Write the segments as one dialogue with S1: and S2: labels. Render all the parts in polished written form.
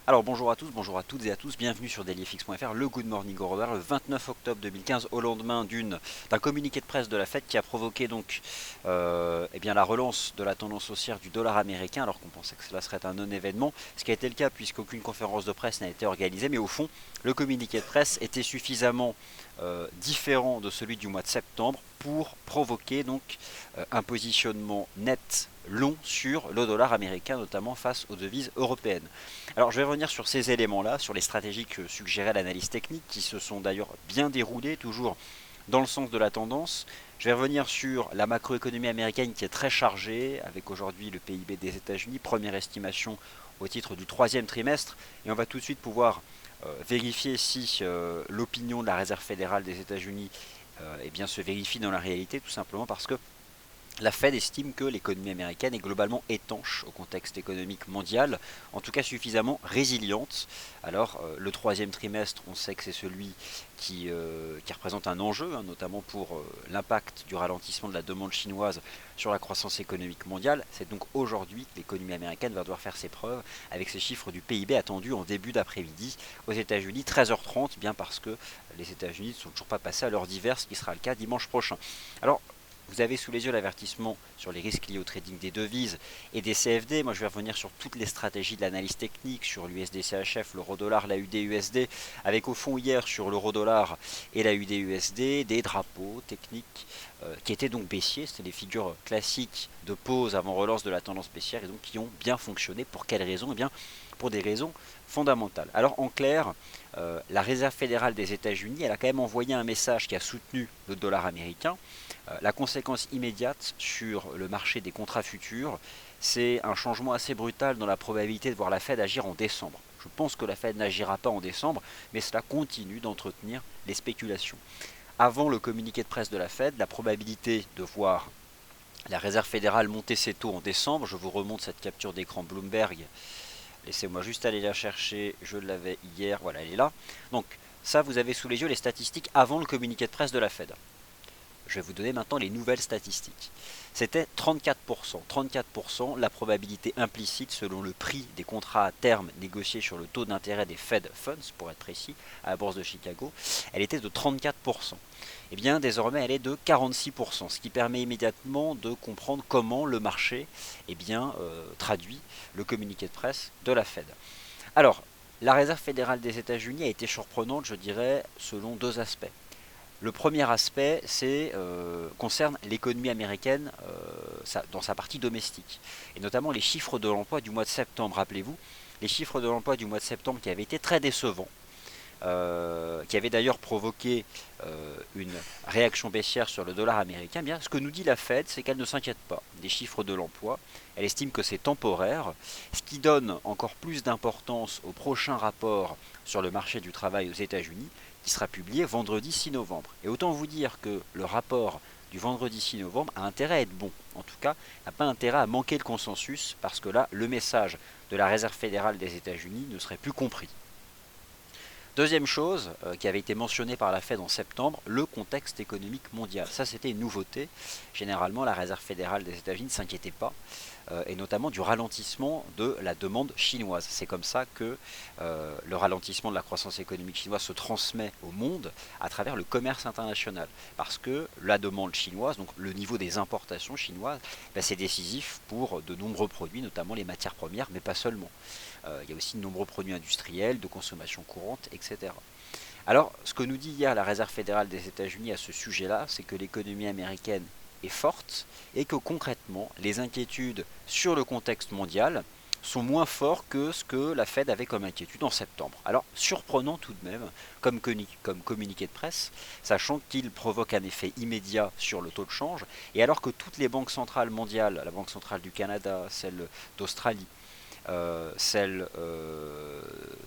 S1: Alors bonjour à tous, bonjour à toutes et à tous, bienvenue sur dailyfx.fr, le Good Morning Eurover, le 29 octobre 2015, au lendemain d'un communiqué de presse de la Fed qui a provoqué donc la relance de la tendance haussière du dollar américain, alors qu'on pensait que cela serait un non-événement, ce qui a été le cas puisqu'aucune conférence de presse n'a été organisée, mais au fond, le communiqué de presse était suffisamment différent de celui du mois de septembre pour provoquer donc un positionnement net long sur le dollar américain, notamment face aux devises européennes. Alors je vais revenir sur ces éléments-là, sur les stratégies que suggérait l'analyse technique, qui se sont d'ailleurs bien déroulées, toujours dans le sens de la tendance. Je vais revenir sur la macroéconomie américaine qui est très chargée, avec aujourd'hui le PIB des États-Unis, première estimation au titre du troisième trimestre, et on va tout de suite pouvoir vérifier si l'opinion de la Réserve fédérale des États-Unis se vérifie dans la réalité, tout simplement parce que la Fed estime que l'économie américaine est globalement étanche au contexte économique mondial, en tout cas suffisamment résiliente. Alors le troisième trimestre, on sait que c'est celui qui représente un enjeu, notamment pour l'impact du ralentissement de la demande chinoise sur la croissance économique mondiale. C'est donc aujourd'hui que l'économie américaine va devoir faire ses preuves avec ces chiffres du PIB attendus en début d'après-midi aux États-Unis, 13h30, bien parce que les États-Unis ne sont toujours pas passés à l'heure d'hiver, ce qui sera le cas dimanche prochain. Alors vous avez sous les yeux l'avertissement sur les risques liés au trading des devises et des CFD. Moi, je vais revenir sur toutes les stratégies de l'analyse technique, sur l'USD-CHF, l'euro-dollar, la UD-USD, avec au fond hier sur l'euro-dollar et la UD-USD des drapeaux techniques qui étaient donc baissiers. C'était les figures classiques de pause avant relance de la tendance baissière et donc qui ont bien fonctionné. Pour quelles raisons? Eh bien, pour des raisons fondamentales. Alors, en clair, la Réserve fédérale des États-Unis, elle a quand même envoyé un message qui a soutenu le dollar américain. La conséquence immédiate sur le marché des contrats futurs, c'est un changement assez brutal dans la probabilité de voir la Fed agir en décembre. Je pense que la Fed n'agira pas en décembre, mais cela continue d'entretenir les spéculations. Avant le communiqué de presse de la Fed, la probabilité de voir la Réserve fédérale monter ses taux en décembre, je vous remonte cette capture d'écran Bloomberg, laissez-moi juste aller la chercher, je l'avais hier, voilà elle est là. Donc ça, vous avez sous les yeux les statistiques avant le communiqué de presse de la Fed. Je vais vous donner maintenant les nouvelles statistiques. C'était 34%. 34%, la probabilité implicite selon le prix des contrats à terme négociés sur le taux d'intérêt des Fed Funds, pour être précis, à la bourse de Chicago, elle était de 34%. Et bien désormais elle est de 46%, ce qui permet immédiatement de comprendre comment le marché traduit le communiqué de presse de la Fed. Alors, la Réserve fédérale des États-Unis a été surprenante, je dirais, selon deux aspects. Le premier aspect concerne l'économie américaine dans sa partie domestique, et notamment les chiffres de l'emploi du mois de septembre. Rappelez-vous, les chiffres de l'emploi du mois de septembre qui avaient été très décevants, qui avaient d'ailleurs provoqué une réaction baissière sur le dollar américain. Bien, ce que nous dit la Fed, c'est qu'elle ne s'inquiète pas des chiffres de l'emploi. Elle estime que c'est temporaire, ce qui donne encore plus d'importance au prochain rapport sur le marché du travail aux États-Unis, qui sera publié vendredi 6 novembre. Et autant vous dire que le rapport du vendredi 6 novembre a intérêt à être bon. En tout cas, n'a pas intérêt à manquer le consensus, parce que là, le message de la Réserve fédérale des États-Unis ne serait plus compris. Deuxième chose qui avait été mentionnée par la Fed en septembre, le contexte économique mondial. Ça, c'était une nouveauté. Généralement, la Réserve fédérale des États-Unis ne s'inquiétait pas, et notamment du ralentissement de la demande chinoise. C'est comme ça que le ralentissement de la croissance économique chinoise se transmet au monde à travers le commerce international. Parce que la demande chinoise, donc le niveau des importations chinoises, c'est décisif pour de nombreux produits, notamment les matières premières, mais pas seulement. Il y a aussi de nombreux produits industriels, de consommation courante, etc. Alors, ce que nous dit hier la Réserve fédérale des États-Unis à ce sujet-là, c'est que l'économie américaine est forte et que concrètement, les inquiétudes sur le contexte mondial sont moins forts que ce que la Fed avait comme inquiétude en septembre. Alors, surprenant tout de même, comme communiqué de presse, sachant qu'il provoque un effet immédiat sur le taux de change, et alors que toutes les banques centrales mondiales, la Banque centrale du Canada, celle d'Australie, celle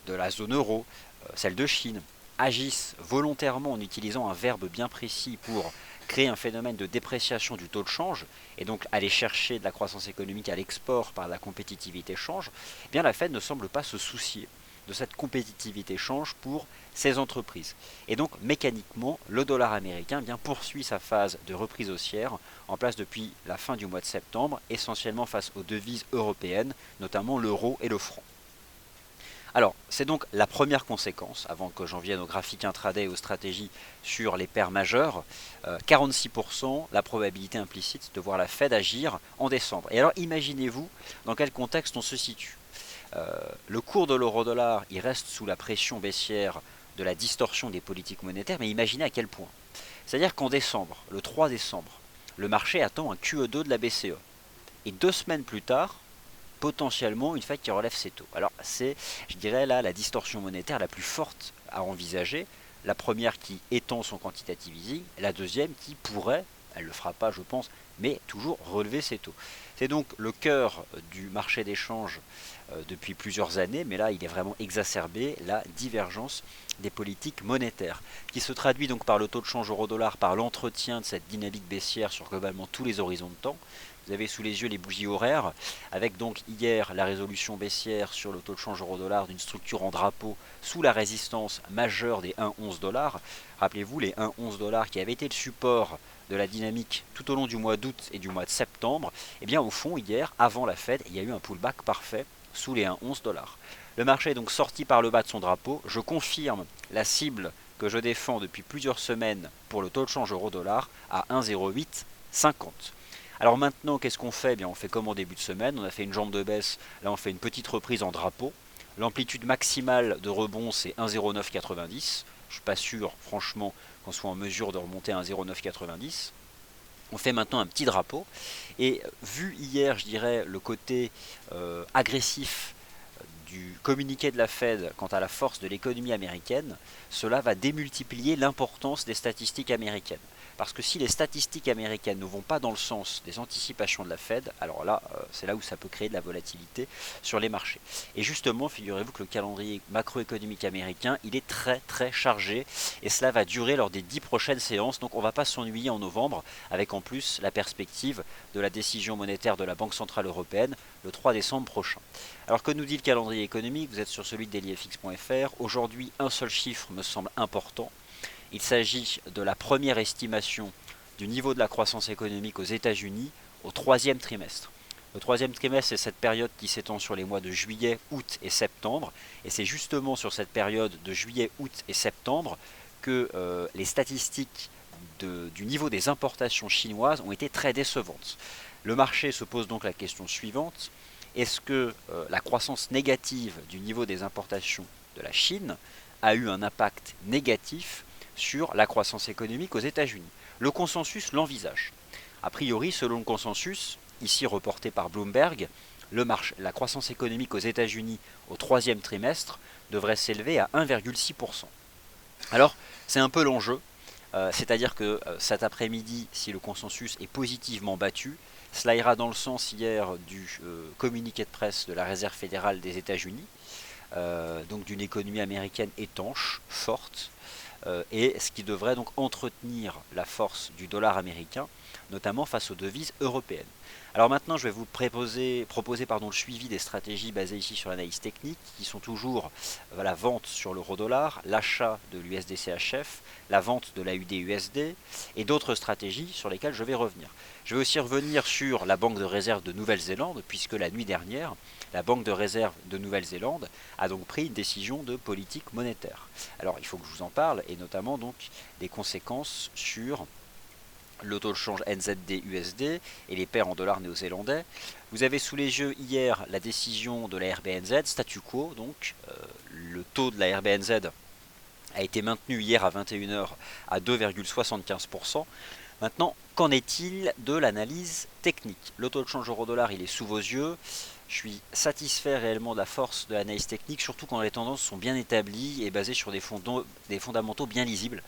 S1: de la zone euro, celle de Chine, agissent volontairement en utilisant un verbe bien précis pour créer un phénomène de dépréciation du taux de change et donc aller chercher de la croissance économique à l'export par la compétitivité change, eh bien la Fed ne semble pas se soucier de cette compétitivité change pour ces entreprises. Et donc mécaniquement, le dollar américain poursuit sa phase de reprise haussière en place depuis la fin du mois de septembre, essentiellement face aux devises européennes, notamment l'euro et le franc. Alors, c'est donc la première conséquence, avant que j'en vienne au graphique intraday et aux stratégies sur les paires majeures, 46% la probabilité implicite de voir la Fed agir en décembre. Et alors, imaginez-vous dans quel contexte on se situe. Euh, le cours de l'euro-dollar, il reste sous la pression baissière de la distorsion des politiques monétaires, mais imaginez à quel point. C'est-à-dire qu'en décembre, le 3 décembre, le marché attend un QE2 de la BCE. Et 2 semaines plus tard, potentiellement une Fed qui relève ses taux. Alors c'est, je dirais là, la distorsion monétaire la plus forte à envisager. La première qui étend son quantitative easing, la deuxième qui pourrait, elle ne le fera pas je pense, mais toujours relever ses taux. C'est donc le cœur du marché d'échange depuis plusieurs années, mais là il est vraiment exacerbé, la divergence des politiques monétaires, qui se traduit donc par le taux de change euro-dollar, par l'entretien de cette dynamique baissière sur globalement tous les horizons de temps. Vous avez sous les yeux les bougies horaires, avec donc hier la résolution baissière sur le taux de change euro-dollar d'une structure en drapeau sous la résistance majeure des 1,11 $. Rappelez-vous, les 1,11 $ qui avaient été le support de la dynamique tout au long du mois d'août et du mois de septembre, et bien au fond, hier, avant la Fed, il y a eu un pullback parfait sous les 1,11 $. Le marché est donc sorti par le bas de son drapeau. Je confirme la cible que je défends depuis plusieurs semaines pour le taux de change euro-dollar à 1,0850. Alors maintenant, qu'est-ce qu'on fait? Eh bien, on fait comme en début de semaine, on a fait une jambe de baisse, là on fait une petite reprise en drapeau. L'amplitude maximale de rebond c'est 1,0990. Je ne suis pas sûr, franchement, qu'on soit en mesure de remonter à 1,0990. On fait maintenant un petit drapeau. Et vu hier, je dirais, le côté agressif du communiqué de la Fed quant à la force de l'économie américaine, cela va démultiplier l'importance des statistiques américaines. Parce que si les statistiques américaines ne vont pas dans le sens des anticipations de la Fed, alors là, c'est là où ça peut créer de la volatilité sur les marchés. Et justement, figurez-vous que le calendrier macroéconomique américain, il est très très chargé, et cela va durer lors des 10 prochaines séances, donc on ne va pas s'ennuyer en novembre, avec en plus la perspective de la décision monétaire de la Banque Centrale Européenne le 3 décembre prochain. Alors que nous dit le calendrier économique? Vous êtes sur celui de dailyfx.fr. Aujourd'hui, un seul chiffre me semble important. Il s'agit de la première estimation du niveau de la croissance économique aux États-Unis au troisième trimestre. Le troisième trimestre, c'est cette période qui s'étend sur les mois de juillet, août et septembre. Et c'est justement sur cette période de juillet, août et septembre que les statistiques du niveau des importations chinoises ont été très décevantes. Le marché se pose donc la question suivante. Est-ce que la croissance négative du niveau des importations de la Chine a eu un impact négatif sur la croissance économique aux États-Unis? Le consensus l'envisage. A priori, selon le consensus, ici reporté par Bloomberg, la croissance économique aux États-Unis au troisième trimestre devrait s'élever à 1,6%. Alors, c'est un peu l'enjeu, c'est-à-dire que cet après-midi, si le consensus est positivement battu, cela ira dans le sens hier du communiqué de presse de la Réserve fédérale des États-Unis, donc d'une économie américaine étanche, forte, et ce qui devrait donc entretenir la force du dollar américain, notamment face aux devises européennes. Alors maintenant, je vais vous proposer le suivi des stratégies basées ici sur l'analyse technique, qui sont toujours la vente sur l'euro-dollar, l'achat de l'USDCHF, la vente de l'AUD-USD et d'autres stratégies sur lesquelles je vais revenir. Je vais aussi revenir sur la Banque de réserve de Nouvelle-Zélande, puisque la nuit dernière, la Banque de réserve de Nouvelle-Zélande a donc pris une décision de politique monétaire. Alors il faut que je vous en parle, et notamment donc des conséquences sur le taux de change NZD-USD et les paires en dollars néo-zélandais. Vous avez sous les yeux hier la décision de la RBNZ, statu quo, donc le taux de la RBNZ a été maintenu hier à 21 h à 2,75%. Maintenant, qu'en est-il de l'analyse technique? Le taux de change euro-dollar, il est sous vos yeux. Je suis satisfait réellement de la force de l'analyse technique, surtout quand les tendances sont bien établies et basées sur des fondamentaux bien lisibles.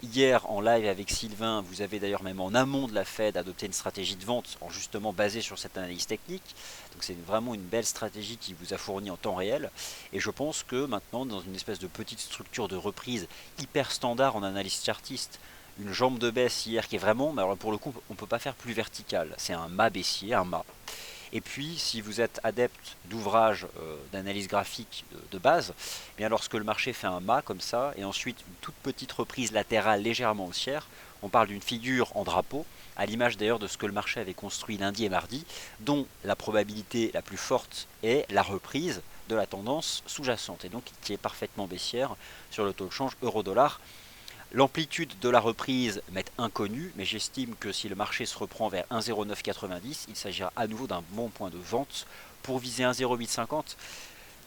S1: Hier, en live avec Sylvain, vous avez d'ailleurs même en amont de la Fed adopté une stratégie de vente justement basée sur cette analyse technique. Donc c'est vraiment une belle stratégie qui vous a fourni en temps réel. Et je pense que maintenant, dans une espèce de petite structure de reprise hyper standard en analyse chartiste, une jambe de baisse hier qui est vraiment, mais alors pour le coup, on ne peut pas faire plus vertical. C'est un mât baissier, un mât. Et puis, si vous êtes adepte d'ouvrages d'analyse graphique de base, eh bien lorsque le marché fait un mât comme ça, et ensuite une toute petite reprise latérale légèrement haussière, on parle d'une figure en drapeau, à l'image d'ailleurs de ce que le marché avait construit lundi et mardi, dont la probabilité la plus forte est la reprise de la tendance sous-jacente et donc qui est parfaitement baissière sur le taux de change euro-dollar. L'amplitude de la reprise m'est inconnue, mais j'estime que si le marché se reprend vers 1,0990, il s'agira à nouveau d'un bon point de vente pour viser 1,0850.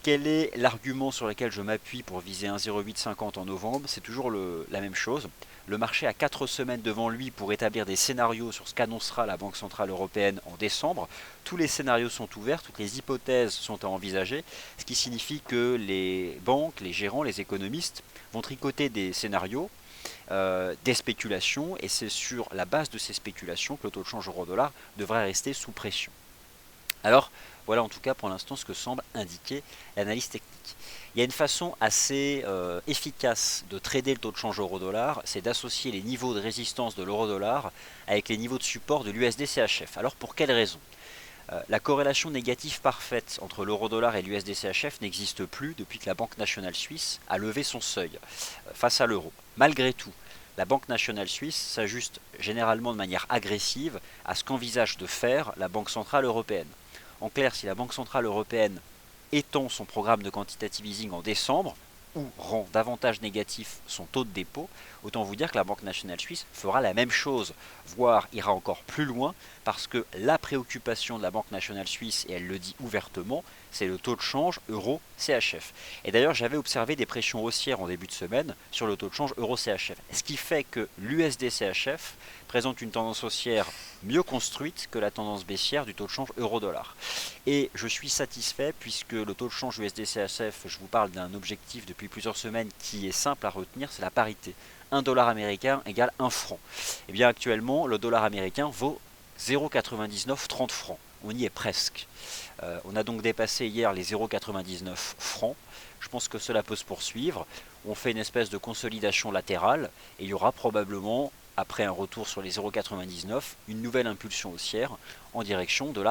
S1: Quel est l'argument sur lequel je m'appuie pour viser 1,0850 en novembre? C'est toujours la même chose. Le marché a 4 semaines devant lui pour établir des scénarios sur ce qu'annoncera la Banque Centrale Européenne en décembre. Tous les scénarios sont ouverts, toutes les hypothèses sont à envisager, ce qui signifie que les banques, les gérants, les économistes vont tricoter des scénarios, des spéculations, et c'est sur la base de ces spéculations que le taux de change euro-dollar devrait rester sous pression. Alors, voilà en tout cas pour l'instant ce que semble indiquer l'analyse technique. Il y a une façon assez efficace de trader le taux de change euro-dollar, c'est d'associer les niveaux de résistance de l'euro-dollar avec les niveaux de support de l'USD-CHF. Alors pour quelle raison? La corrélation négative parfaite entre l'euro-dollar et l'USD-CHF n'existe plus depuis que la Banque nationale suisse a levé son seuil face à l'euro. Malgré tout, la Banque nationale suisse s'ajuste généralement de manière agressive à ce qu'envisage de faire la Banque centrale européenne. En clair, si la Banque centrale européenne étend son programme de quantitative easing en décembre, ou rend davantage négatif son taux de dépôt, autant vous dire que la Banque nationale suisse fera la même chose, voire ira encore plus loin, parce que la préoccupation de la Banque nationale suisse, et elle le dit ouvertement, c'est le taux de change euro-CHF. Et d'ailleurs, j'avais observé des pressions haussières en début de semaine sur le taux de change euro-CHF, ce qui fait que l'USD-CHF présente une tendance haussière mieux construite que la tendance baissière du taux de change euro-dollar. Et je suis satisfait puisque le taux de change USD-CHF, je vous parle d'un objectif depuis plusieurs semaines qui est simple à retenir, c'est la parité. 1 dollar américain égale 1 franc. Et bien actuellement, le dollar américain vaut 0,9930 francs. On y est presque. On a donc dépassé hier les 0,99 francs. Je pense que cela peut se poursuivre. On fait une espèce de consolidation latérale et il y aura probablement, après un retour sur les 0,99, une nouvelle impulsion haussière en direction de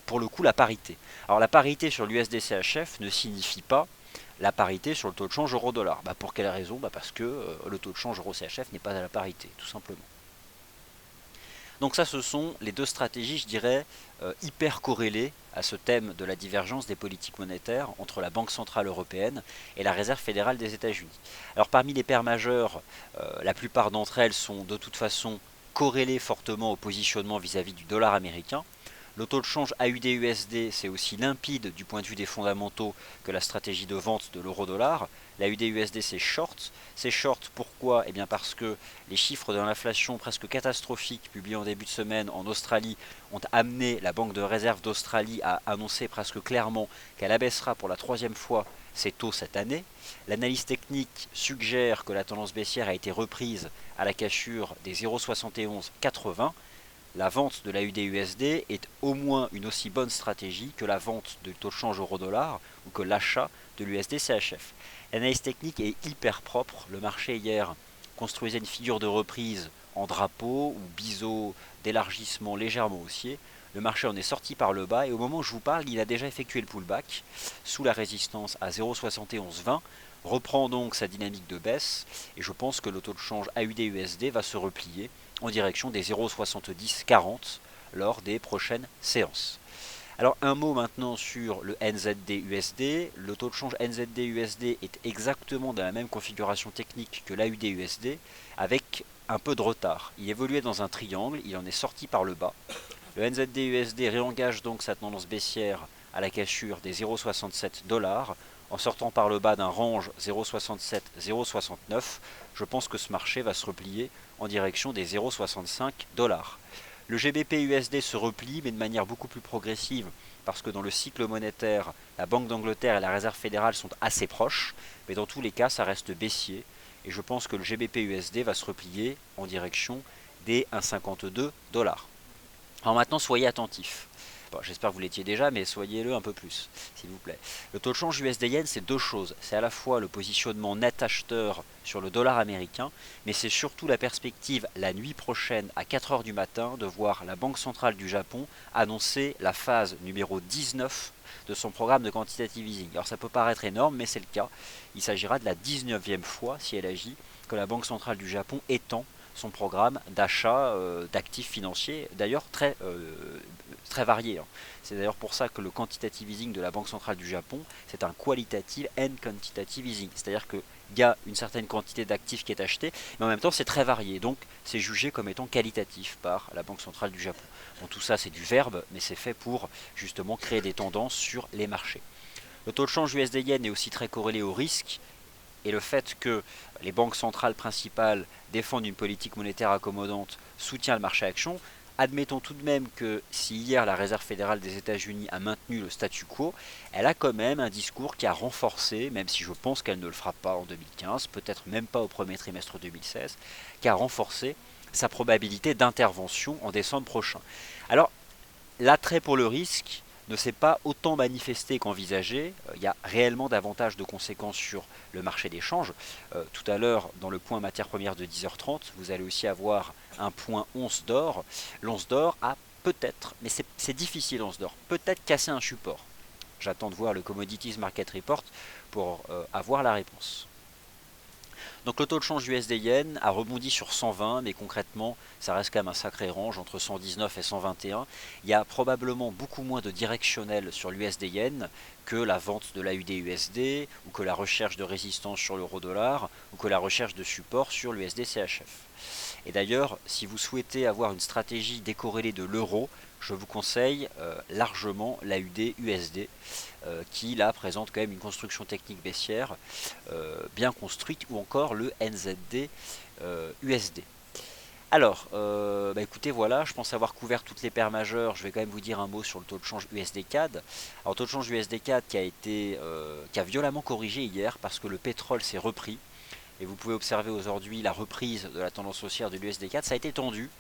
S1: pour le coup, la parité. Alors la parité sur l'USD-CHF ne signifie pas la parité sur le taux de change euro-dollar. Pour quelle raison? Parce que le taux de change euro-CHF n'est pas à la parité, tout simplement. Donc ça, ce sont les deux stratégies, je dirais, hyper corrélées à ce thème de la divergence des politiques monétaires entre la Banque Centrale Européenne et la Réserve Fédérale des États-Unis. Alors parmi les paires majeures, la plupart d'entre elles sont de toute façon corrélées fortement au positionnement vis-à-vis du dollar américain. Le taux de change AUD-USD, c'est aussi limpide du point de vue des fondamentaux que la stratégie de vente de l'euro-dollar. La UD-USD, c'est short. C'est short pourquoi? Eh bien parce que les chiffres de l'inflation presque catastrophiques publiés en début de semaine en Australie ont amené la Banque de réserve d'Australie à annoncer presque clairement qu'elle abaissera pour la 3e fois ses taux cette année. L'analyse technique suggère que la tendance baissière a été reprise à la cassure des 0,7180. La vente de la UD-USD est au moins une aussi bonne stratégie que la vente du taux de change euro-dollar ou que l'achat de l'USD-CHF. L'analyse technique est hyper propre. Le marché hier construisait une figure de reprise en drapeau ou biseau d'élargissement légèrement haussier. Le marché en est sorti par le bas et au moment où je vous parle, il a déjà effectué le pullback sous la résistance à 0,7120, reprend donc sa dynamique de baisse et je pense que le taux de change AUD-USD va se replier en direction des 0,7040 lors des prochaines séances. Alors un mot maintenant sur le NZD-USD. Le taux de change NZD-USD est exactement dans la même configuration technique que l'AUD-USD avec un peu de retard. Il évoluait dans un triangle, il en est sorti par le bas. Le NZD-USD réengage donc sa tendance baissière à la cassure des 0,67 $ en sortant par le bas d'un range 0,67-0,69. Je pense que ce marché va se replier en direction des 0,65 $. Le GBP-USD se replie, mais de manière beaucoup plus progressive, parce que dans le cycle monétaire, la Banque d'Angleterre et la Réserve fédérale sont assez proches, mais dans tous les cas, ça reste baissier, et je pense que le GBP-USD va se replier en direction des 1,52 $. Alors maintenant, soyez attentifs. Bon, j'espère que vous l'étiez déjà, mais soyez-le un peu plus, s'il vous plaît. Le taux de change USD-Yen, c'est deux choses. C'est à la fois le positionnement net acheteur sur le dollar américain, mais c'est surtout la perspective, la nuit prochaine, à 4 h du matin, de voir la Banque centrale du Japon annoncer la phase numéro 19 de son programme de quantitative easing. Alors ça peut paraître énorme, mais c'est le cas. Il s'agira de la 19e fois, si elle agit, que la Banque centrale du Japon étend son programme d'achat d'actifs financiers, d'ailleurs très varié, hein. C'est d'ailleurs pour ça que le quantitative easing de la Banque centrale du Japon, c'est un qualitative and quantitative easing. C'est-à-dire qu'il y a une certaine quantité d'actifs qui est achetée, mais en même temps c'est très varié. Donc c'est jugé comme étant qualitatif par la Banque centrale du Japon. Bon, tout ça c'est du verbe, mais c'est fait pour justement créer des tendances sur les marchés. Le taux de change USD-Yen est aussi très corrélé au risque, et le fait que les banques centrales principales défendent une politique monétaire accommodante soutient le marché action. Admettons tout de même que si hier la Réserve fédérale des États-Unis a maintenu le statu quo, elle a quand même un discours qui a renforcé, même si je pense qu'elle ne le fera pas en 2015, peut-être même pas au premier trimestre 2016, qui a renforcé sa probabilité d'intervention en décembre prochain. Alors, l'attrait pour le risque ne s'est pas autant manifesté qu'envisagé. Il y a réellement davantage de conséquences sur le marché des changes. Tout à l'heure, dans le point matière première de 10h30, vous allez aussi avoir un point once d'or. L'once d'or a peut-être, mais c'est difficile once d'or, peut-être cassé un support. J'attends de voir le Commodities Market Report pour avoir la réponse. Donc le taux de change USD-Yen a rebondi sur 120, mais concrètement, ça reste quand même un sacré range entre 119 et 121. Il y a probablement beaucoup moins de directionnel sur l'USD-Yen que la vente de l'AUD-USD, ou que la recherche de résistance sur l'euro-dollar, ou que la recherche de support sur l'USD-CHF. Et d'ailleurs, si vous souhaitez avoir une stratégie décorrélée de l'euro, je vous conseille largement l'AUD-USD, qui là présente quand même une construction technique baissière bien construite, ou encore le NZD USD. Alors, écoutez, voilà, je pense avoir couvert toutes les paires majeures. Je vais quand même vous dire un mot sur le taux de change USD-CAD. Alors, taux de change USD-CAD qui a violemment corrigé hier parce que le pétrole s'est repris. Et vous pouvez observer aujourd'hui la reprise de la tendance haussière de l'USD-CAD. Ça a été tendu.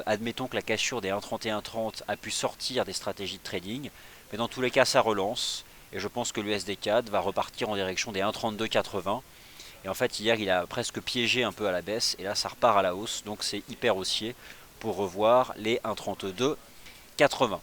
S1: Admettons que la cassure des 1,3130 a pu sortir des stratégies de trading. Mais dans tous les cas, ça relance. Et je pense que l'USD-CAD va repartir en direction des 1,3280. Et en fait, hier, il a presque piégé un peu à la baisse. Et là, ça repart à la hausse. Donc, c'est hyper haussier pour revoir les 1,3280.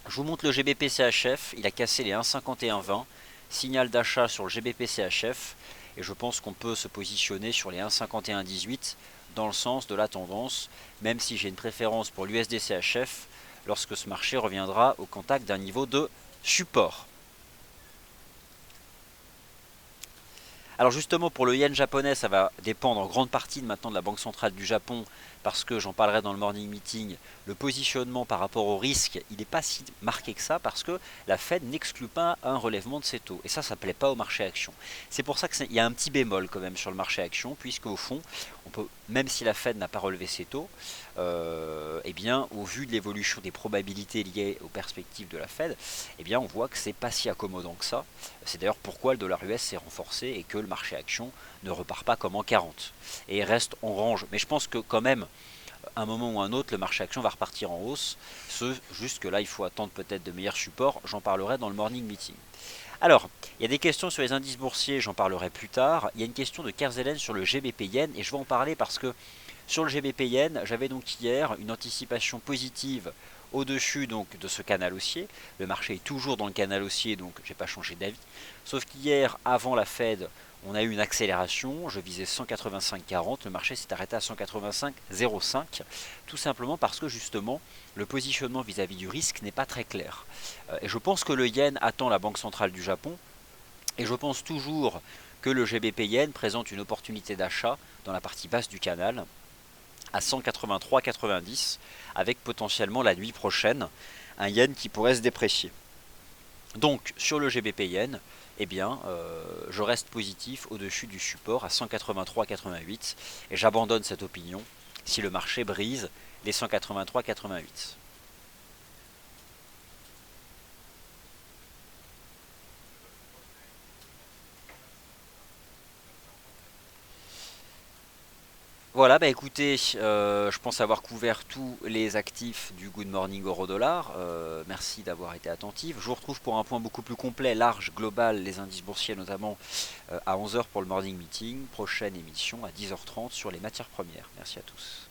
S1: Je vous montre le GBP-CHF. Il a cassé les 1,5120. Signal d'achat sur le GBP-CHF. Et je pense qu'on peut se positionner sur les 1,5118 dans le sens de la tendance, même si j'ai une préférence pour l'USD-CHF lorsque ce marché reviendra au contact d'un niveau de support. Alors justement, pour le yen japonais, ça va dépendre en grande partie maintenant de la Banque centrale du Japon, parce que j'en parlerai dans le morning meeting, le positionnement par rapport au risque, il n'est pas si marqué que ça, parce que la Fed n'exclut pas un relèvement de ses taux. Et ça ne plaît pas au marché action. C'est pour ça qu'il y a un petit bémol quand même sur le marché action, puisque au fond, on peut, même si la Fed n'a pas relevé ses taux, eh bien, au vu de l'évolution des probabilités liées aux perspectives de la Fed, eh bien, on voit que c'est pas si accommodant que ça. C'est d'ailleurs pourquoi le dollar US s'est renforcé et que le marché action ne repart pas comme en 40 et reste en range. Mais je pense que quand même, à un moment ou un autre, le marché action va repartir en hausse. Juste que là, il faut attendre peut-être de meilleurs supports. J'en parlerai dans le morning meeting. Alors, il y a des questions sur les indices boursiers, j'en parlerai plus tard. Il y a une question de Kerzelen sur le GBP Yen et je vais en parler parce que sur le GBP Yen, j'avais donc hier une anticipation positive au-dessus donc de ce canal haussier. Le marché est toujours dans le canal haussier, donc j'ai pas changé d'avis. Sauf qu'hier, avant la Fed, on a eu une accélération. Je visais 185,40. Le marché s'est arrêté à 185,05. Tout simplement parce que justement, le positionnement vis-à-vis du risque n'est pas très clair. Et je pense que le yen attend la Banque centrale du Japon. Et je pense toujours que le GBP yen présente une opportunité d'achat dans la partie basse du canal à 183,90 avec potentiellement la nuit prochaine un yen qui pourrait se déprécier. Donc sur le GBP yen, eh bien, je reste positif au-dessus du support à 183,88 et j'abandonne cette opinion si le marché brise les 183,88. Voilà, écoutez, je pense avoir couvert tous les actifs du Good Morning Euro Dollar. Merci d'avoir été attentif. Je vous retrouve pour un point beaucoup plus complet, large, global, les indices boursiers notamment à 11h pour le morning meeting. Prochaine émission à 10h30 sur les matières premières. Merci à tous.